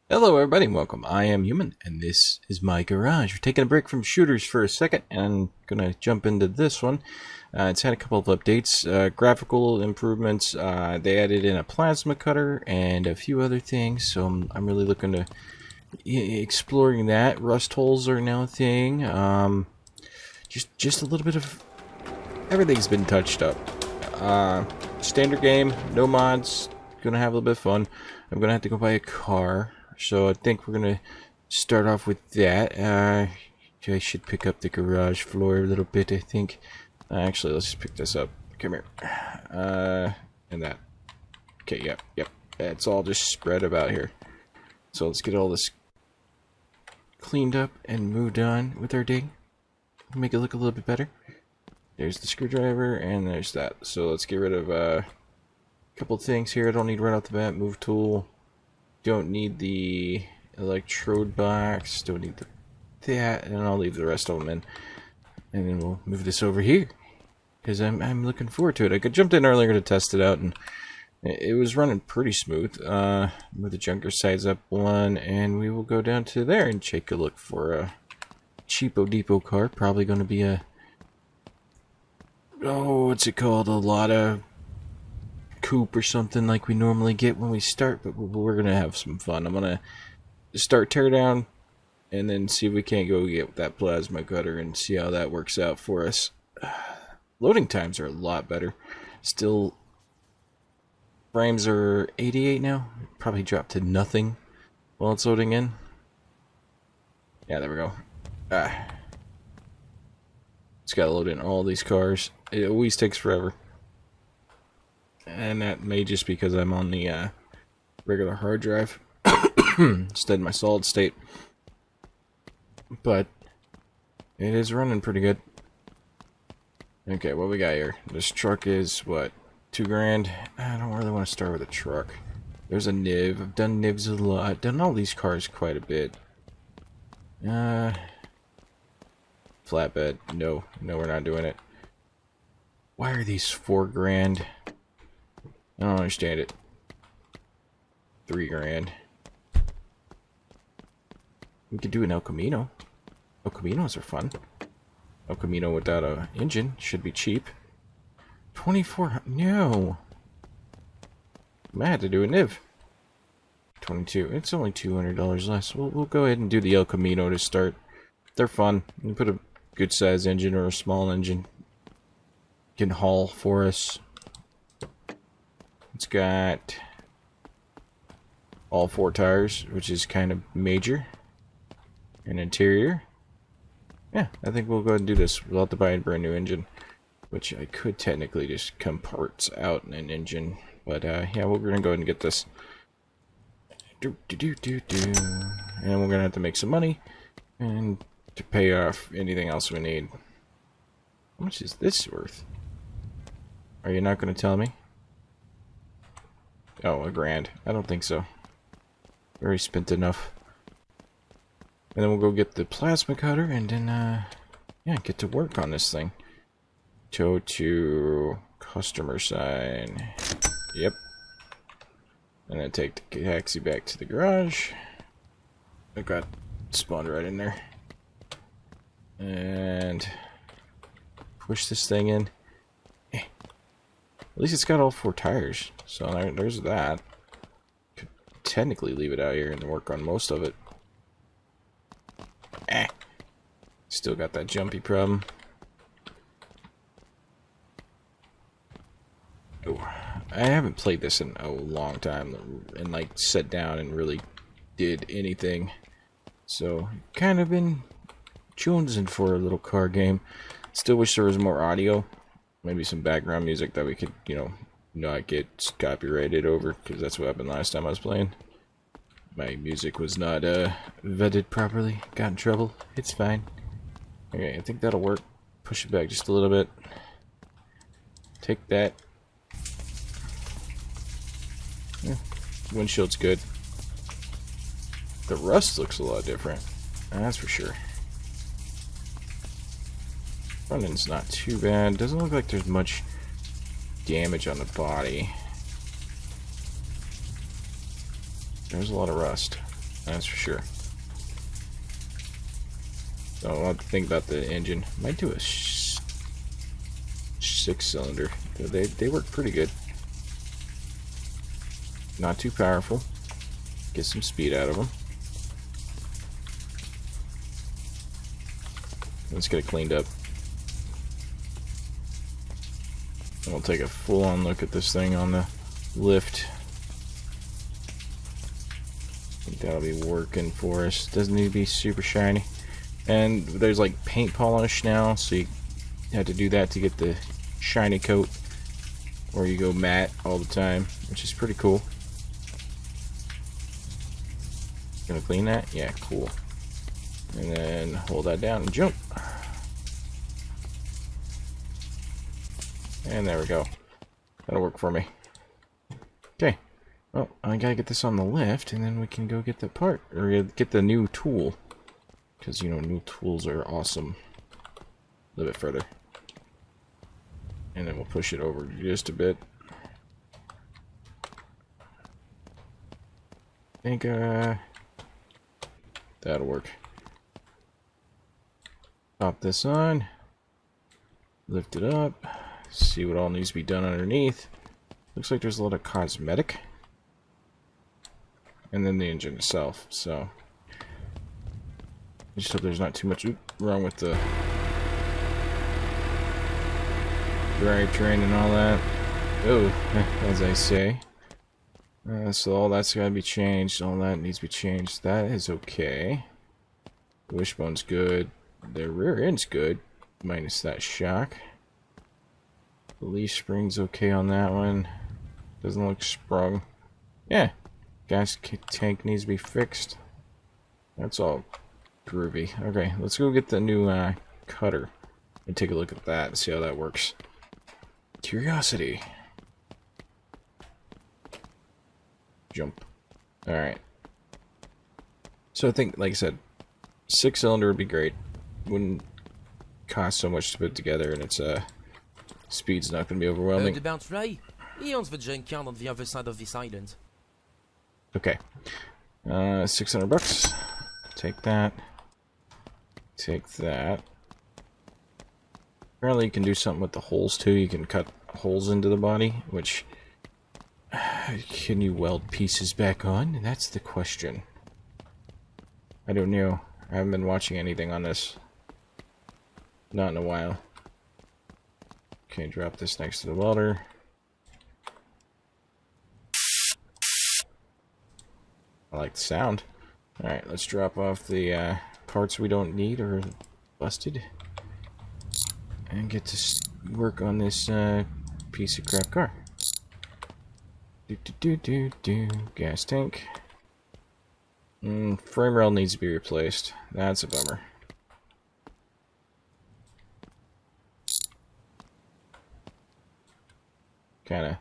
Hello everybody, and welcome. I am Human, and this is my garage. We're taking a break from shooters for a second, and I'm going to jump into this one. It's had a couple of updates, graphical improvements. They added in a plasma cutter and a few other things, so I'm really looking to exploring that. Rust holes are now a thing. Just a little bit of everything's been touched up. Standard game, no mods. Gonna have a little bit of fun. I'm gonna have to go buy a car. So I think we're going to start off with that. I should pick up the garage floor a little bit, I think. Actually, let's just pick this up. Come here. And that. Okay, yep. It's all just spread about here. So let's get all this cleaned up and moved on with our dig. Make it look a little bit better. There's the screwdriver, and there's that. So let's get rid of a couple things here I don't need right off the bat. Move tool. Don't need the electrode box. Don't need that, and I'll leave the rest of them in. And then we'll move this over here because I'm looking forward to it. I jumped in earlier to test it out, and it was running pretty smooth. Move the junker sides up one, and we will go down to there and take a look for a cheapo depot car. Probably going to be a what's it called? A lot of coupe or something like we normally get when we start, but we're gonna have some fun. I'm gonna start Teardown and then see if we can't go get that plasma cutter and see how that works out for us. Loading times are a lot better. Still, frames are 88 now. Probably dropped to nothing while it's loading in. Yeah, there we go. It's gotta load in all these cars. It always takes forever. And that may just because I'm on the regular hard drive instead of my solid state. But it is running pretty good. Okay, what we got here? This truck is, what, $2,000? I don't really want to start with a truck. There's a NIV. I've done NIVs a lot. I've done all these cars quite a bit. Flatbed. No, we're not doing it. Why are these $4,000? I don't understand it. $3,000. We could do an El Camino. El Caminos are fun. El Camino without an engine should be cheap. 24. No. I might have to do a NIV. 22. It's only $200 less. We'll go ahead and do the El Camino to start. They're fun. You put a good size engine or a small engine. Can haul for us. It's got all 4 tires, which is kind of major. An interior. Yeah, I think we'll go ahead and do this. We'll have to buy a brand new engine, which I could technically just come parts out in an engine. But yeah, we're gonna go ahead and get this. And we're gonna have to make some money and to pay off anything else we need. How much is this worth? Are you not gonna tell me? Oh, $1,000. I don't think so. We already spent enough. And then we'll go get the plasma cutter and then, yeah, get to work on this thing. Go to customer side. Yep. And then take the taxi back to the garage. I got spawned right in there. And push this thing in. At least it's got all 4 tires, so there's that. Could technically leave it out here and work on most of it. Still got that jumpy problem. Ooh, I haven't played this in a long time and like sat down and really did anything. So kind of been jonesing for a little car game. Still wish there was more audio. Maybe some background music that we could, you know, not get copyrighted over, because that's what happened last time I was playing. My music was not vetted properly. Got in trouble. It's fine. Okay, I think that'll work. Push it back just a little bit. Take that. Yeah, windshield's good. The rust looks a lot different. That's for sure. Front end's not too bad. Doesn't look like there's much damage on the body. There's a lot of rust. That's for sure. So I'll have to think about the engine. Might do a 6-cylinder. They work pretty good. Not too powerful. Get some speed out of them. Let's get it cleaned up. And we'll take a full-on look at this thing on the lift. I think that'll be working for us. Doesn't need to be super shiny. And there's like paint polish now, so you have to do that to get the shiny coat. Or you go matte all the time, which is pretty cool. Gonna clean that? Yeah, cool. And then hold that down and jump. And there we go. That'll work for me. Okay. Well, I gotta get this on the lift, and then we can go get the part, or get the new tool. Because, you know, new tools are awesome. A little bit further. And then we'll push it over just a bit. I think, that'll work. Pop this on. Lift it up. See what all needs to be done underneath. Looks like there's a lot of cosmetic. And then the engine itself, so... I just hope there's not too much wrong with the drivetrain and all that. Oh, as I say. So all that's got to be changed. All that needs to be changed. That is okay. The wishbone's good. The rear end's good, minus that shock. The leaf spring's okay on that one. Doesn't look sprung. Yeah. Gas tank needs to be fixed. That's all groovy. Okay, let's go get the new cutter and take a look at that and see how that works. Curiosity. Jump. Alright. So I think, like I said, 6-cylinder would be great. Wouldn't cost so much to put together, and its speed's not going to be overwhelming. Okay. $600. Take that. Take that. Apparently you can do something with the holes too. You can cut holes into the body, which... Can you weld pieces back on? That's the question. I don't know. I haven't been watching anything on this. Not in a while. Okay, drop this next to the welder. I like the sound. Alright, let's drop off the parts we don't need or busted. And get to work on this piece of crap car. Gas tank. Frame rail needs to be replaced. That's a bummer. Kinda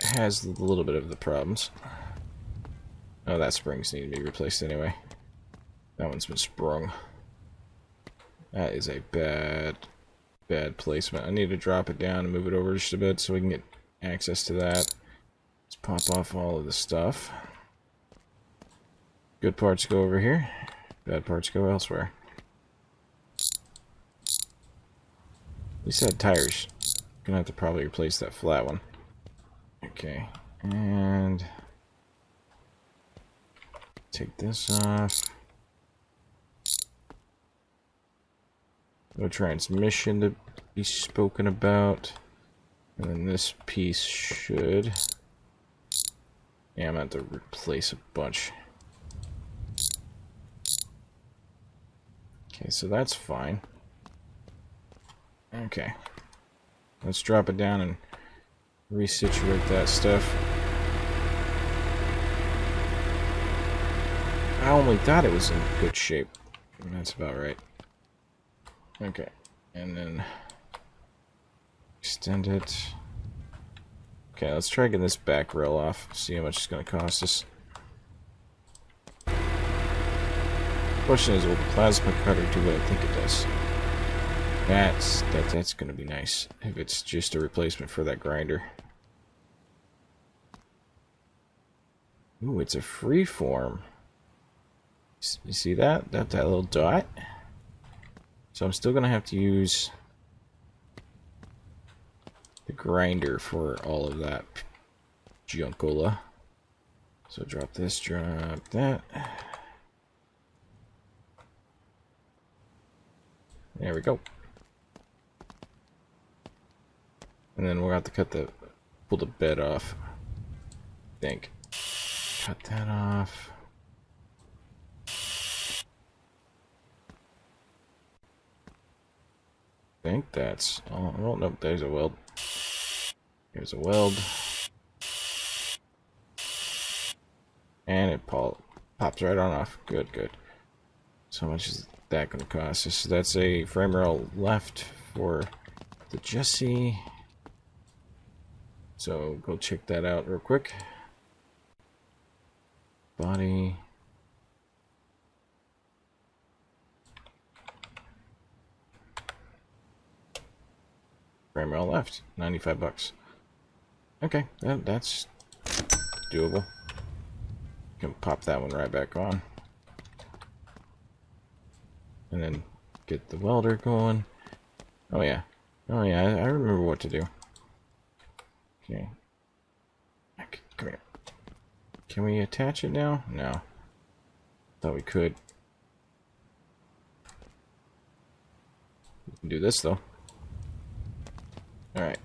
has a little bit of the problems. Oh, that springs need to be replaced anyway. That one's been sprung. That is a bad placement. I need to drop it down and move it over just a bit so we can get access to that. Let's pop off all of the stuff. Good parts go over here. Bad parts go elsewhere. At least I had tires. Gonna have to probably replace that flat one. Okay, and take this off. No transmission to be spoken about. And then this piece should... Yeah, I'm gonna have to replace a bunch. Okay, so that's fine. Okay. Let's drop it down and resituate that stuff. I only thought it was in good shape. That's about right. Okay, and then extend it. Okay, let's try getting this back rail off. See how much it's going to cost us. Question is, will the plasma cutter do what I think it does? That's going to be nice if it's just a replacement for that grinder. Ooh, it's a freeform. You see that? That little dot? So I'm still going to have to use the grinder for all of that junkola. So drop this, drop that. There we go. And then we'll have to pull the bed off. I think. Cut that off. I think that's... Oh, no, there's a weld. Here's a weld. And it pops right on off. Good, good. So how much is that going to cost us? So that's a frame rail left for the Jesse. So go check that out real quick. Body. Frame rail left. 95 bucks. Okay, that's doable. Can pop that one right back on. And then get the welder going. Oh yeah. Oh yeah, I remember what to do. Okay. Come here. Can we attach it now? No. Thought we could. We can do this though. Alright.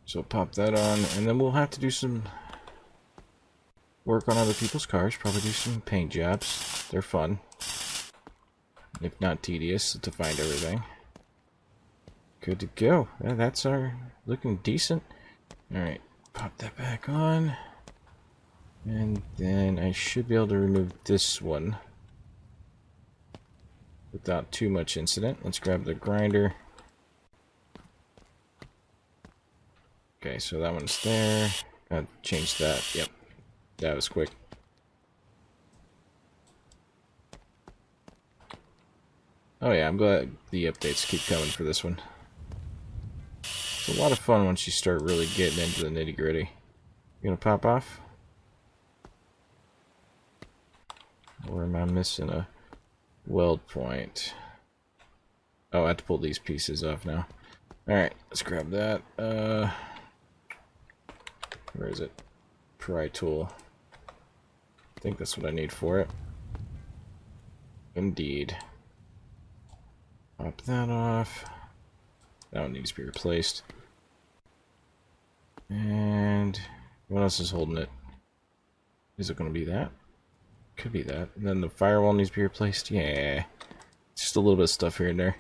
So pop that on, and then we'll have to do some work on other people's cars. Probably do some paint jobs. They're fun. If not tedious to find everything. Good to go. Yeah, that's our looking decent. Alright, pop that back on. And then I should be able to remove this one without too much incident. Let's grab the grinder. Okay, so that one's there. Gotta change that. Yep. That was quick. Oh yeah, I'm glad the updates keep coming for this one. It's a lot of fun once you start really getting into the nitty-gritty. You gonna pop off? Or am I missing a weld point? Oh, I have to pull these pieces off now. Alright, let's grab that. Where is it? Pry tool. I think that's what I need for it. Indeed. Pop that off. That one needs to be replaced. And what else is holding it? Is it going to be that? Could be that. And then the firewall needs to be replaced. Yeah. Just a little bit of stuff here and there.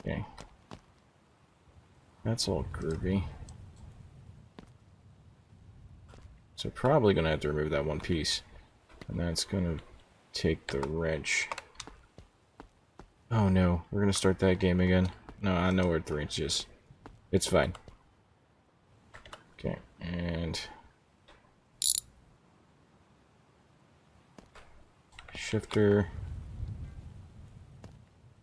Okay. That's all groovy. So probably going to have to remove that one piece. And that's going to take the wrench. Oh no, we're going to start that game again. No, I know where the wrench is. It's fine. Okay, and... shifter.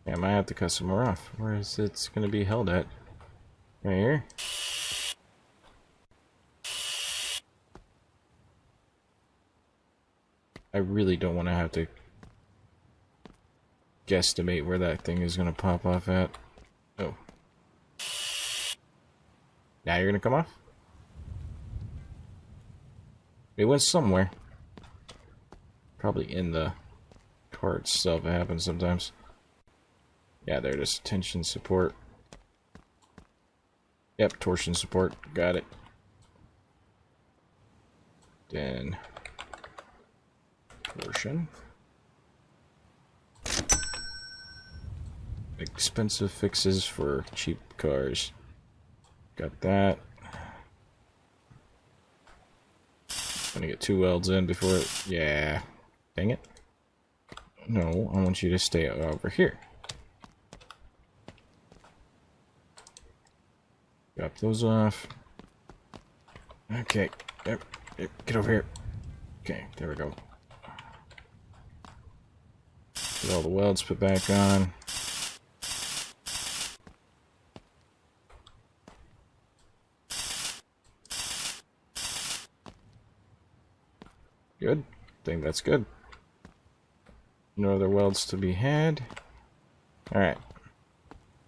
Yeah, I might have to cut some more off. Where is it going to be held at? Right here? I really don't want to have to guesstimate where that thing is going to pop off at. Oh. Now you're going to come off? It went somewhere. Probably in the car itself. It happens sometimes. Yeah, there it is. Tension support. Yep, torsion support. Got it. Then... torsion. Expensive fixes for cheap cars. Got that. Gonna get 2 welds in before it... yeah. Dang it. No, I want you to stay over here. Drop those off. Okay. Yep. Get over here. Okay, there we go. Get all the welds put back on. Good. I think that's good. No other welds to be had. Alright.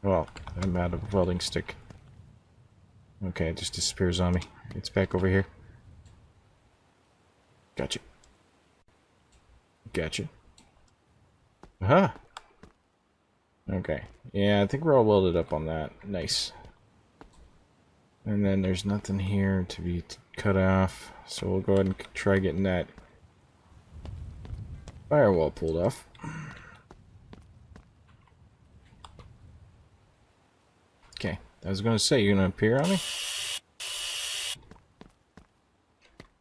Well, I'm out of welding stick. Okay, it just disappears on me. It's back over here. Gotcha. Gotcha. Aha! Okay. Yeah, I think we're all welded up on that. Nice. And then there's nothing here to be cut off. So we'll go ahead and try getting that firewall pulled off. Okay. I was going to say, you're going to appear on me?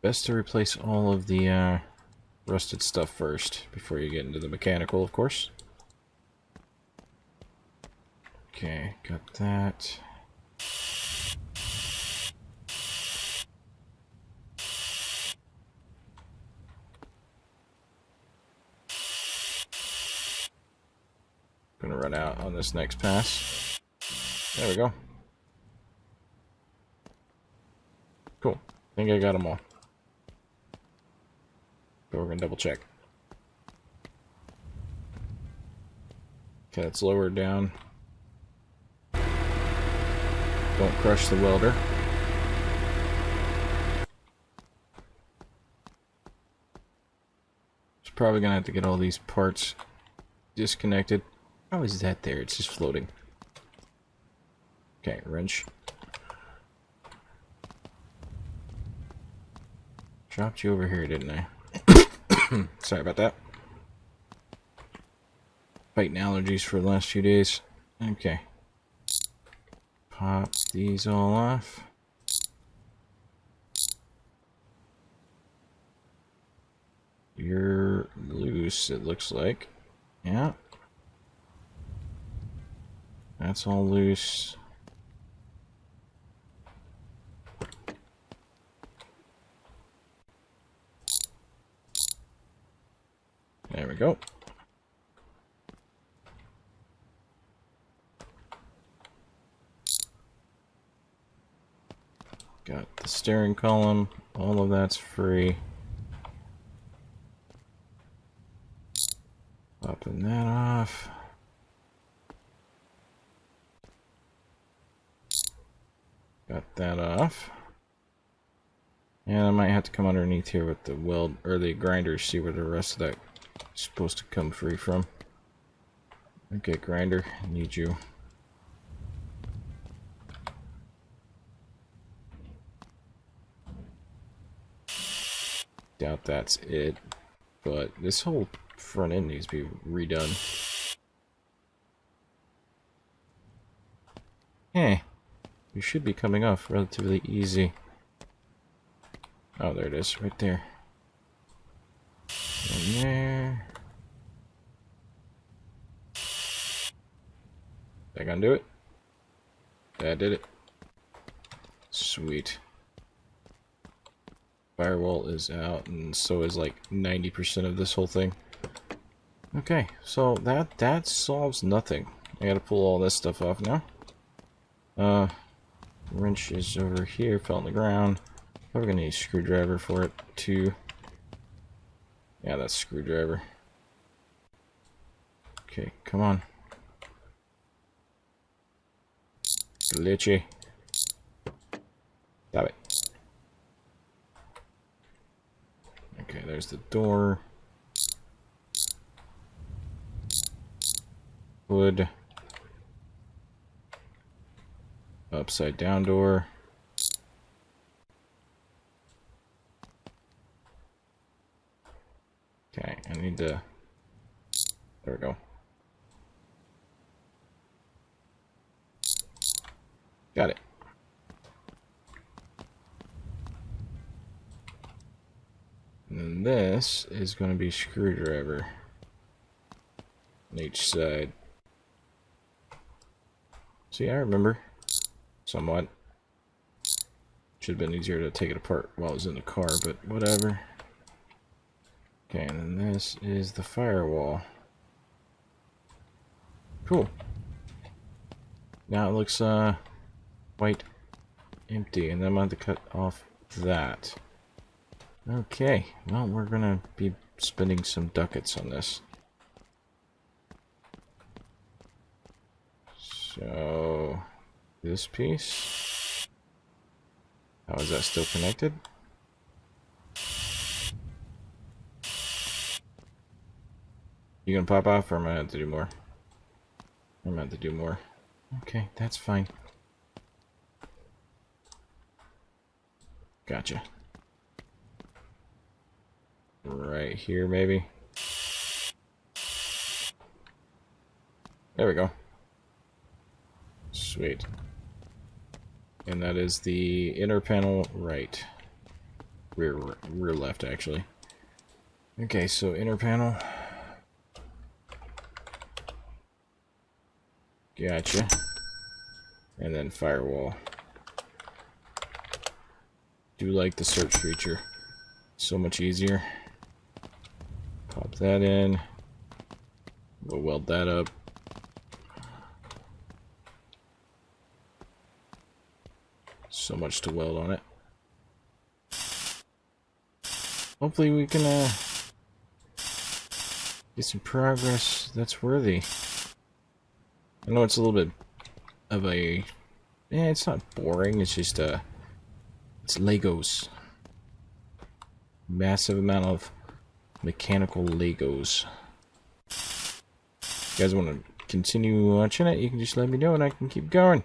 Best to replace all of the rusted stuff first before you get into the mechanical, of course. Okay, got that. Gonna run out on this next pass. There we go. Cool. I think I got them all. But we're gonna double check. Okay, it's lower down. Don't crush the welder. Just probably gonna have to get all these parts disconnected. How is that there? It's just floating. Okay, wrench. Dropped you over here, didn't I? Sorry about that. Fighting allergies for the last few days. Okay. Pop these all off. You're loose, it looks like. Yeah. That's all loose. There we go. Got the steering column. All of that's free. Popping that off. Got that off. And I might have to come underneath here with the weld or the grinder, see where the rest of that is supposed to come free from. Okay, grinder, I need you. Doubt that's it, but this whole front end needs to be redone. You should be coming off relatively easy. Oh, there it is, right there. And there. That gonna do it? That did it. Sweet. Firewall is out, and so is like 90% of this whole thing. Okay, so that solves nothing. I gotta pull all this stuff off now. Wrench is over here, fell on the ground. Probably gonna need a screwdriver for it too. Yeah, that's a screwdriver. Okay, come on. Glitchy. Stop it. Okay, there's the door. Wood. Upside down door. Okay, I need to... There we go. Got it. And then this is going to be screwdriver on each side. See, I remember. Somewhat. Should have been easier to take it apart while I was in the car, but whatever. Okay, and then this is the firewall. Cool. Now it looks quite empty, and then I'm going to cut off that. Okay, well, we're gonna be spending some ducats on this. So, this piece. How is that still connected? You gonna pop off, or am I have to do more? I'm gonna have to do more. Okay, that's fine. Gotcha. Right here, maybe. There we go. Sweet. And that is the inner panel right. Rear left, actually. Okay, so inner panel. Gotcha. And then firewall. Do like the search feature. So much easier. Pop that in. We'll weld that up. So much to weld on it. Hopefully we can get some progress that's worthy. I know it's a little bit of a... Yeah, it's not boring, it's just it's Legos. Massive amount of mechanical Legos. If you guys want to continue watching it, you can just let me know and I can keep going.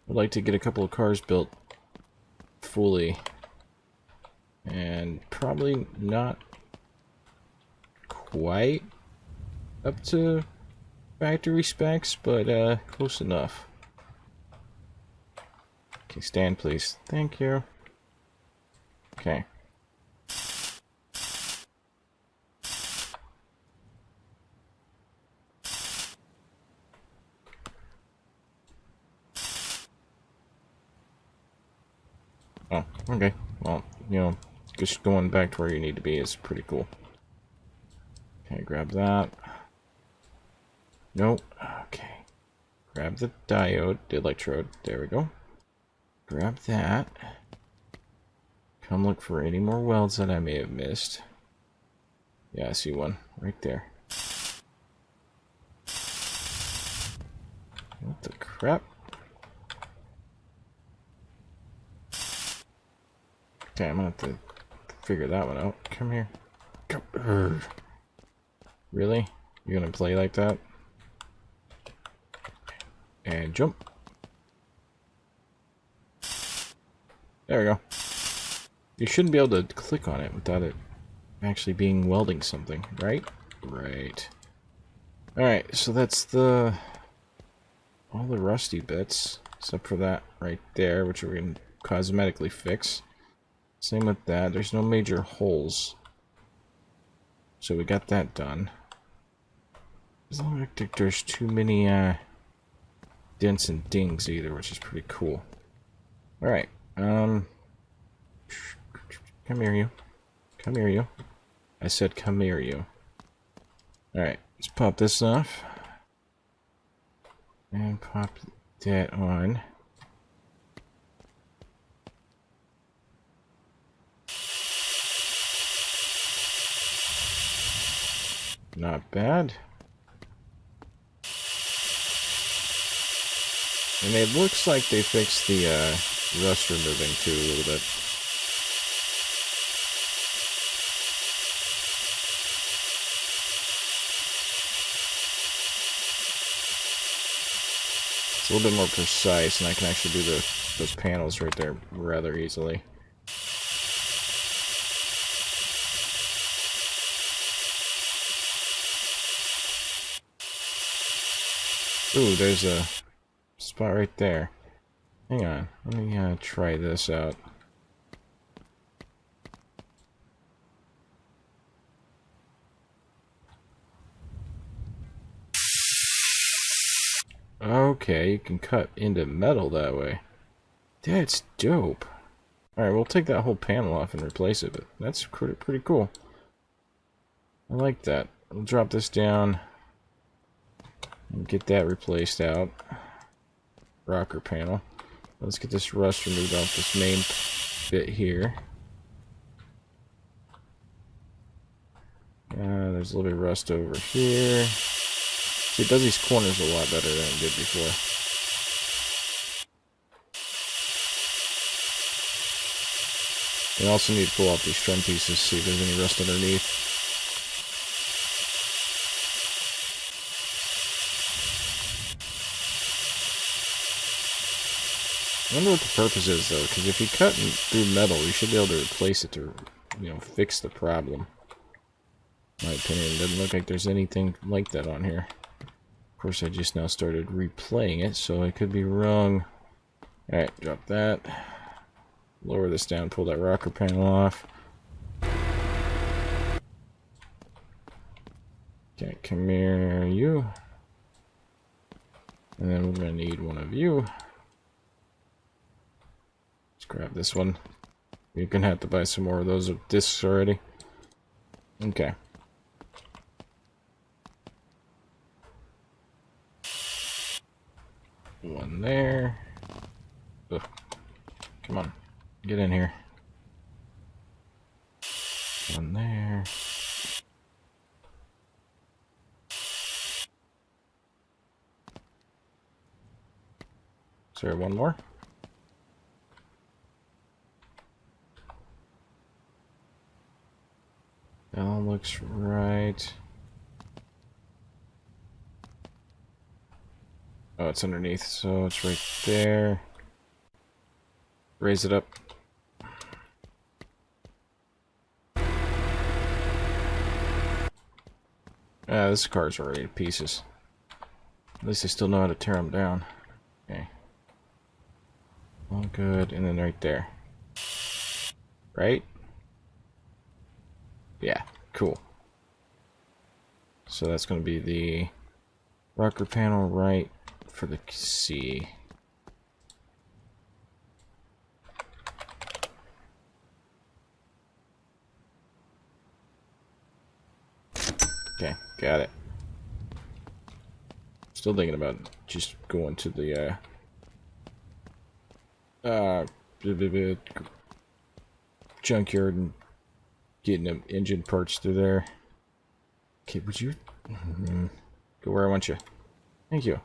I'd like to get a couple of cars built fully. And probably not quite up to factory specs, but close enough. Okay, stand please. Thank you. Okay. Oh, okay. Well, you know, just going back to where you need to be is pretty cool. Okay, grab that. Nope. Okay. Grab the diode, the electrode. There we go. Grab that. Come look for any more welds that I may have missed. Yeah, I see one right there. What the crap? Okay, I'm gonna have to figure that one out. Come here. Go. Really? You're gonna play like that? And jump. There we go. You shouldn't be able to click on it without it actually being welding something, right? Right. Alright, so that's all the rusty bits, except for that right there, which we're going to cosmetically fix. Same with that. There's no major holes. So we got that done. Doesn't look like there's too many dents and dings either, which is pretty cool. Alright, come here, you. Come here, you. I said come here, you. Alright, let's pop this off. And pop that on. Not bad. And it looks like they fixed the rust removing too a little bit. It's a little bit more precise, and I can actually do those panels right there rather easily. Ooh, there's a spot right there. Hang on, let me try this out. Okay, you can cut into metal that way. That's dope. Alright, we'll take that whole panel off and replace it, but that's pretty cool. I like that. We'll drop this down and get that replaced out. Rocker panel. Let's get this rust removed off this main bit here. There's a little bit of rust over here. See, it does these corners a lot better than it did before. We also need to pull off these trim pieces, see if there's any rust underneath. I wonder what the purpose is, though, because if you cut through metal, you should be able to replace it to, fix the problem. In my opinion, it doesn't look like there's anything like that on here. Of course, I just now started replaying it, so I could be wrong. Alright, drop that. Lower this down, pull that rocker panel off. Okay, come here, you. And then we're going to need one of you. Let's grab this one. You're going to have to buy some more of those discs already. Okay. One there. Ugh. Come on. Get in here. One there. Is there one more? That all looks right. Oh, it's underneath, so it's right there. Raise it up. This car's already in pieces. At least I still know how to tear them down. Okay. All good, and then right there. Right? Yeah, cool. So that's going to be the rocker panel right for the C. Okay, got it. Still thinking about just going to the junkyard and getting them engine parts through there. Okay, would you go where I want you? Thank you.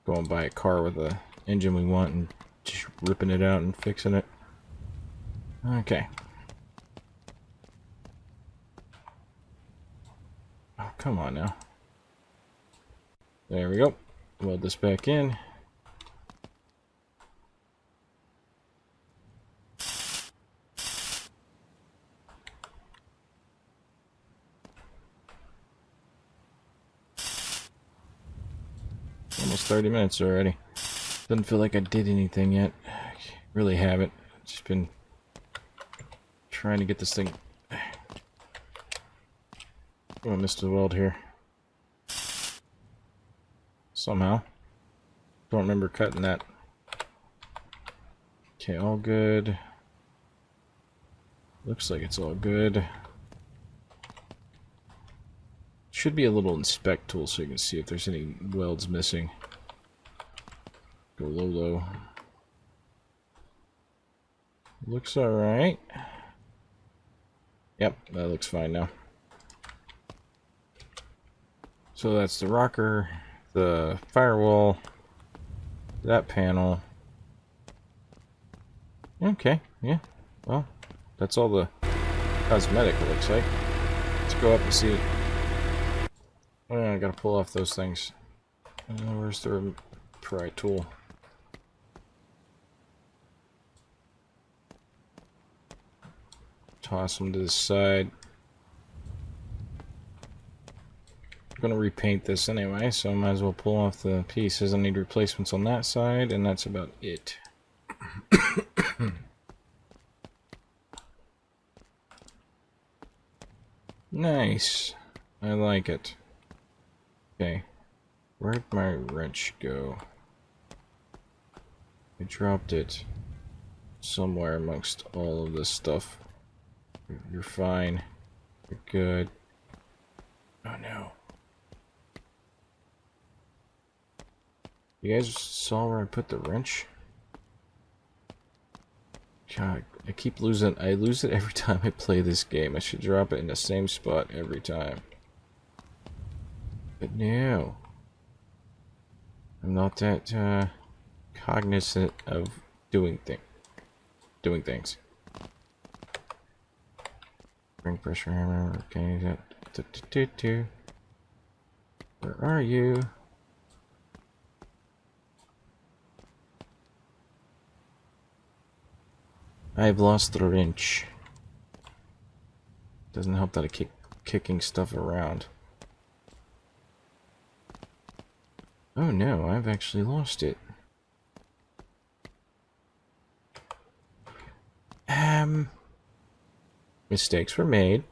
Go and buy a car with the engine we want and just ripping it out and fixing it. Okay. Oh, come on now. There we go. Weld this back in. Almost 30 minutes already. Doesn't feel like I did anything yet. I really haven't. Just been trying to get this thing. Oh, I missed the weld here. Somehow. Don't remember cutting that. Okay, all good. Looks like it's all good. Should be a little inspect tool so you can see if there's any welds missing. Go low. Looks alright. Yep, that looks fine now. So that's the rocker, the firewall, that panel. Okay, yeah. Well, that's all the cosmetic it looks like. Let's go up and see. Oh, I gotta pull off those things. Where's the pry tool? Toss them to the side. I'm gonna repaint this anyway, so I might as well pull off the pieces. I need replacements on that side, and that's about it. Nice. I like it. Okay. Where'd my wrench go? I dropped it somewhere amongst all of this stuff. You're fine. You're good. Oh no. You guys saw where I put the wrench? God, I keep losing. I lose it every time I play this game. I should drop it in the same spot every time. But no. I'm not that cognizant of doing things. Bring pressure hammer. Okay, where are you? I've lost the wrench. Doesn't help that I keep kicking stuff around. Oh no, I've actually lost it. Mistakes were made.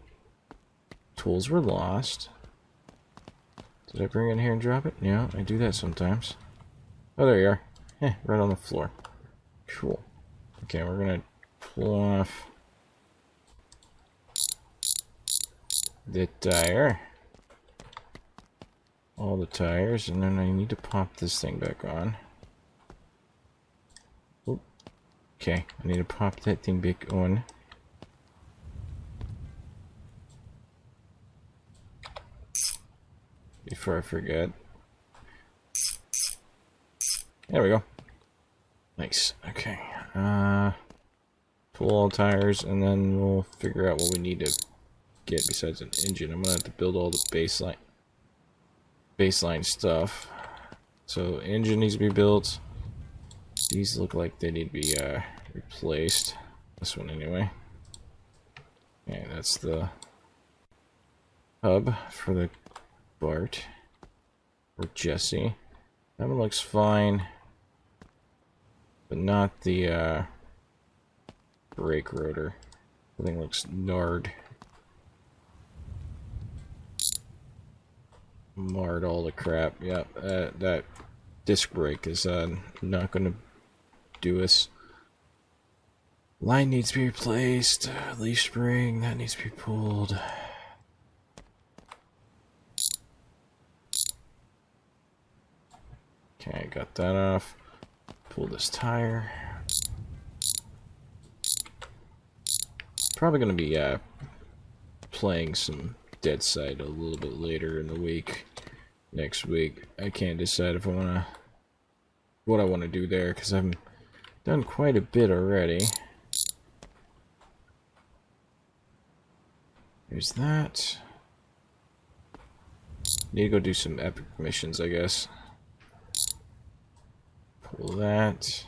Tools were lost. Did I bring it in here and drop it? Yeah, I do that sometimes. Oh, there you are. Right on the floor. Cool. Okay, we're gonna pull off the tire. All the tires, and then I need to pop this thing back on. Oop. Okay, I need to pop that thing back on. Before I forget. There we go. Nice. Okay. Pull all tires, and then we'll figure out what we need to get besides an engine. I'm gonna have to build all the baseline stuff. So engine needs to be built. These look like they need to be replaced. This one anyway. Okay, that's the hub for the Bart or Jesse. That one looks fine, but not the brake rotor. The thing looks gnarred. Marred all the crap. Yep, that disc brake is not going to do us. Line needs to be replaced. Leaf spring, that needs to be pulled. Okay, I got that off. Pull this tire. Probably going to be playing some Dead Side a little bit later in the week. Next week. I can't decide if I want to... what I want to do there, because I've done quite a bit already. There's that. Need to go do some epic missions, I guess. Pull that.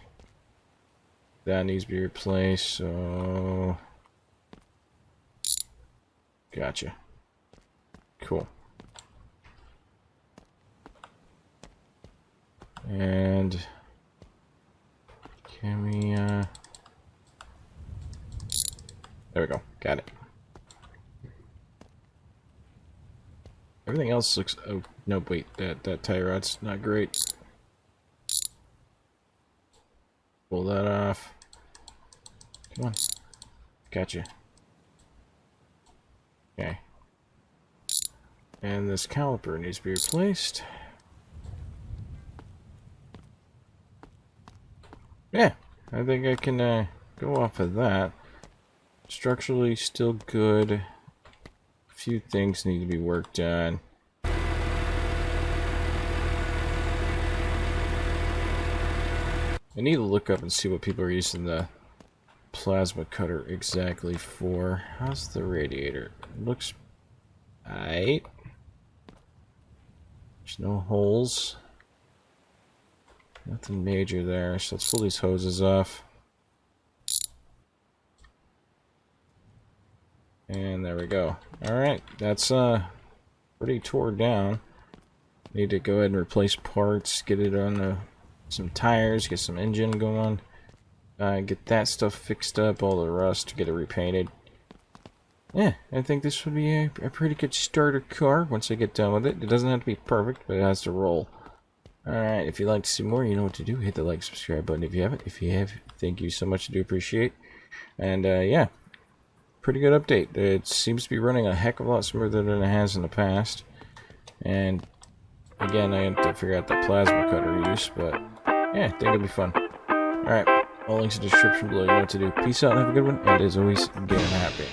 That needs to be replaced, so... Gotcha. Cool. And... can we, there we go. Got it. Everything else looks... oh, no, wait. That tie rod's not great. Pull that off. Come on. Gotcha. Okay. And this caliper needs to be replaced. Yeah, I think I can go off of that. Structurally still good. A few things need to be worked on. I need to look up and see what people are using the plasma cutter exactly for. How's the radiator? It looks aight. There's no holes. Nothing major there, so let's pull these hoses off. And there we go. Alright, that's pretty tore down. Need to go ahead and replace parts, get it on some tires, get some engine going. Get that stuff fixed up, all the rust, get it repainted. Yeah, I think this would be a pretty good starter car once I get done with it. It doesn't have to be perfect, but it has to roll. Alright, if you'd like to see more, you know what to do. Hit the like, subscribe button if you haven't. If you have, thank you so much. I do appreciate. And yeah, pretty good update. It seems to be running a heck of a lot smoother than it has in the past. And again, I have to figure out the plasma cutter use, but yeah, I think it'll be fun. Alright, All links in the description below. You know what to do. Peace out and have a good one. And as always, get happy.